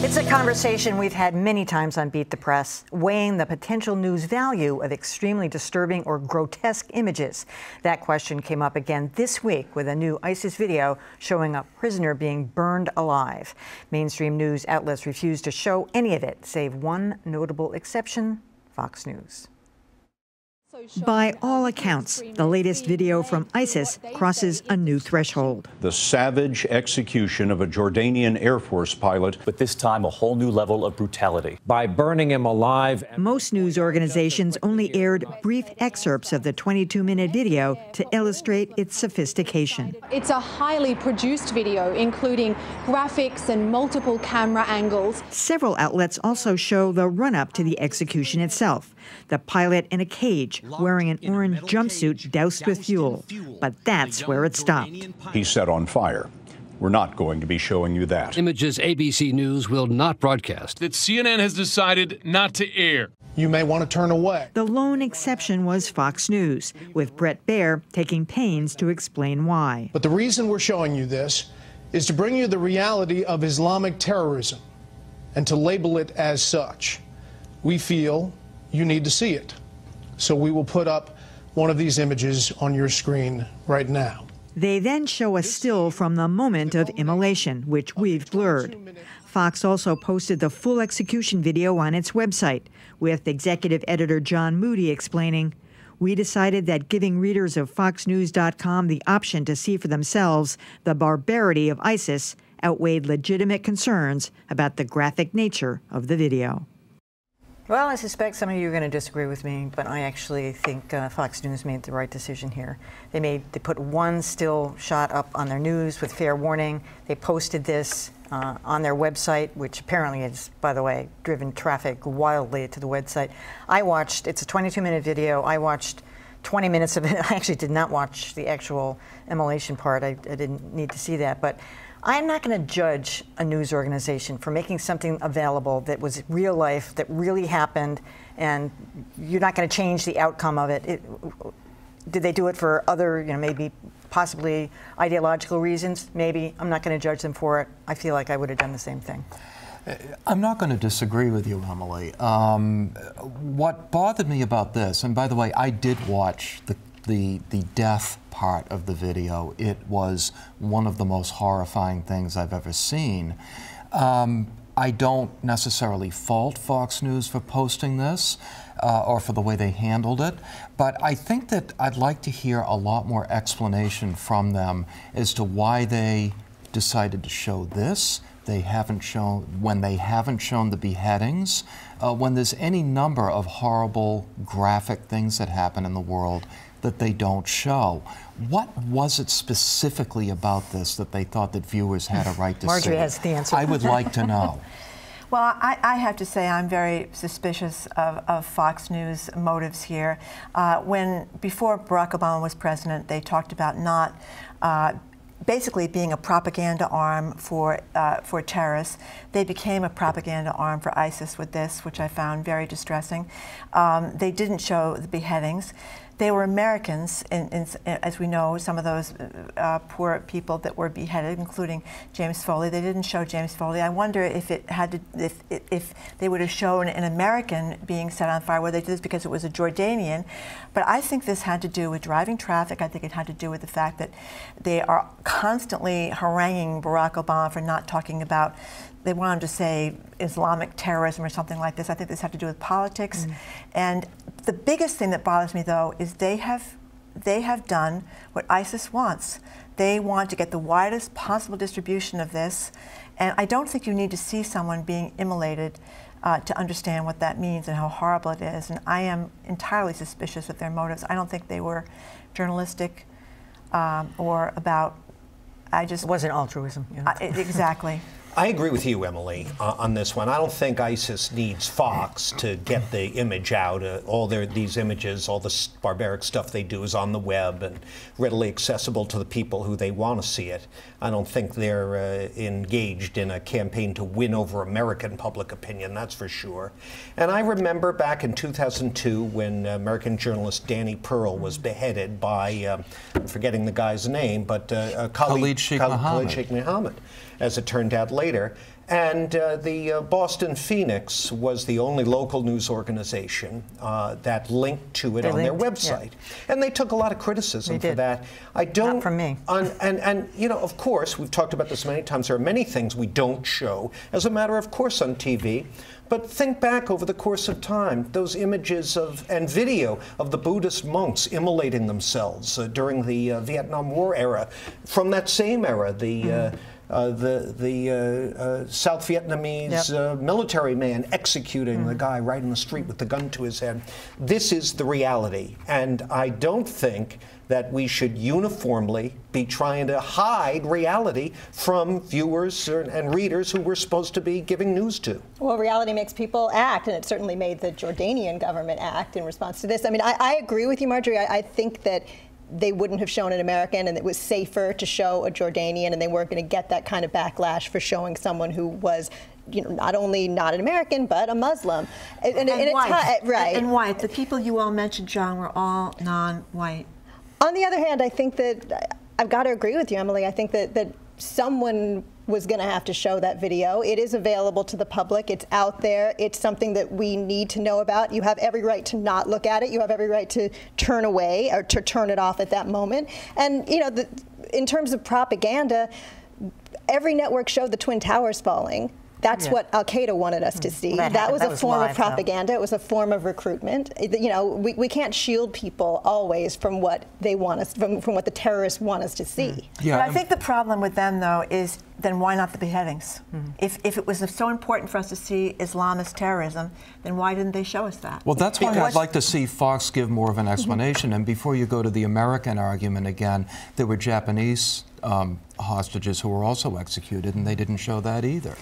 It's a conversation we've had many times on Beat the Press, weighing the potential news value of extremely disturbing or grotesque images. That question came up again this week with a new ISIS video showing a prisoner being burned alive. Mainstream news outlets refused to show any of it, save one notable exception, Fox News. By all accounts, the latest video from ISIS crosses a new threshold. The savage execution of a Jordanian Air Force pilot. But this time, a whole new level of brutality. By burning him alive. Most news organizations only aired brief excerpts of the 22-minute video to illustrate its sophistication. It's a highly produced video, including graphics and multiple camera angles. Several outlets also show the run-up to the execution itself. The pilot in a cage, wearing an orange jumpsuit doused with fuel. But that's where it stopped. He set on fire. We're not going to be showing you that. Images ABC News will not broadcast. That CNN has decided not to air. You may want to turn away. The lone exception was Fox News, with Bret Baier taking pains to explain why. But the reason we're showing you this is to bring you the reality of Islamic terrorism and to label it as such. We feel you need to see it. So we will put up one of these images on your screen right now. They then show a still from the moment of immolation, which we've blurred. Fox also posted the full execution video on its website, with executive editor John Moody explaining, "We decided that giving readers of FoxNews.com the option to see for themselves the barbarity of ISIS outweighed legitimate concerns about the graphic nature of the video." Well, I suspect some of you are going to disagree with me, but I actually think Fox News made the right decision here. They put one still shot up on their news with fair warning. They posted this on their website, which apparently has, by the way, driven traffic wildly to the website. It's a 22-minute video. I watched 20 minutes of it. I actually did not watch the actual immolation part. I didn't need to see that. But I'm not going to judge a news organization for making something available that was real life, that really happened, and you're not going to change the outcome of it. Did they do it for other, maybe possibly ideological reasons? Maybe. I'm not going to judge them for it. I feel like I would have done the same thing. I'm not going to disagree with you, Emily. What bothered me about this, and by the way, I did watch the death part of the video. It was one of the most horrifying things I've ever seen. I don't necessarily fault Fox News for posting this or for the way they handled it, but I think that I'd like to hear a lot more explanation from them as to why they decided to show this. When they haven't shown the beheadings, when there's any number of horrible graphic things that happen in the world that they don't show. What was it specifically about this that they thought that viewers had a right to see? Marjorie has the answer. I would like to know. Well, I have to say I'm very suspicious of Fox News motives here. Before Barack Obama was president, they talked about not basically being a propaganda arm for terrorists. They became a propaganda arm for ISIS with this, which I found very distressing. They didn't show the beheadings. They were Americans, as we know, some of those poor people that were beheaded, including James Foley. They didn't show James Foley. I wonder if they would have shown an American being set on fire. Whether they did this because it was a Jordanian, but I think this had to do with driving traffic. I think it had to do with the fact that they are constantly haranguing Barack Obama for not talking about. They want him to say Islamic terrorism or something like this. I think this had to do with politics. And the biggest thing that bothers me, though, is they have done what ISIS wants. They want to get the widest possible distribution of this. And I don't think you need to see someone being immolated to understand what that means and how horrible it is. And I am entirely suspicious of their motives. I don't think they were journalistic or about, It wasn't altruism. Exactly. I agree with you, Emily, on this one. I don't think ISIS needs Fox to get the image out. These images, all the barbaric stuff they do is on the web and readily accessible to the people who they want to see it. I don't think they're engaged in a campaign to win over American public opinion, that's for sure. And I remember back in 2002 when American journalist Danny Pearl was beheaded by, I'm forgetting the guy's name, but Khalid Sheikh Mohammed. as it turned out later. And the Boston Phoenix was the only local news organization that linked to it on their website. Yeah. And they took a lot of criticism for that. I don't. Not from me. And you know, of course, we've talked about this many times. There are many things we don't show as a matter of course on TV. But think back over the course of time, those images and video of the Buddhist monks immolating themselves during the Vietnam War era. From that same era, the South Vietnamese military man executing the guy right in the street with the gun to his head. This is the reality, and I don't think that we should uniformly be trying to hide reality from viewers and readers who we're supposed to be giving news to. Well, reality makes people act, and it certainly made the Jordanian government act in response to this. I mean, I agree with you, Marjorie. I think that they wouldn't have shown an American, and it was safer to show a Jordanian, and they weren't going to get that kind of backlash for showing someone who was, you know, not only not an American, but a Muslim. And white. Right. And white. The people you all mentioned, John, were all non-white. On the other hand, I think that I've got to agree with you, Emily. I think that someone was going to have to show that video. It is available to the public. It's out there. It's something that we need to know about. You have every right to not look at it. You have every right to turn away or to turn it off at that moment. And, you know, in terms of propaganda, every network showed the Twin Towers falling. That's what Al-Qaeda wanted us to see. That was a form of propaganda. It was a form of recruitment. You know, we can't shield people always from what they want us, from what the terrorists want us to see. Yeah, but I think the problem with them, though, is then why not the beheadings? If it was so important for us to see Islamist terrorism, then why didn't they show us that? Well, that's why I'd like to see Fox give more of an explanation. And before you go to the American argument again, there were Japanese hostages who were also executed, and they didn't show that either.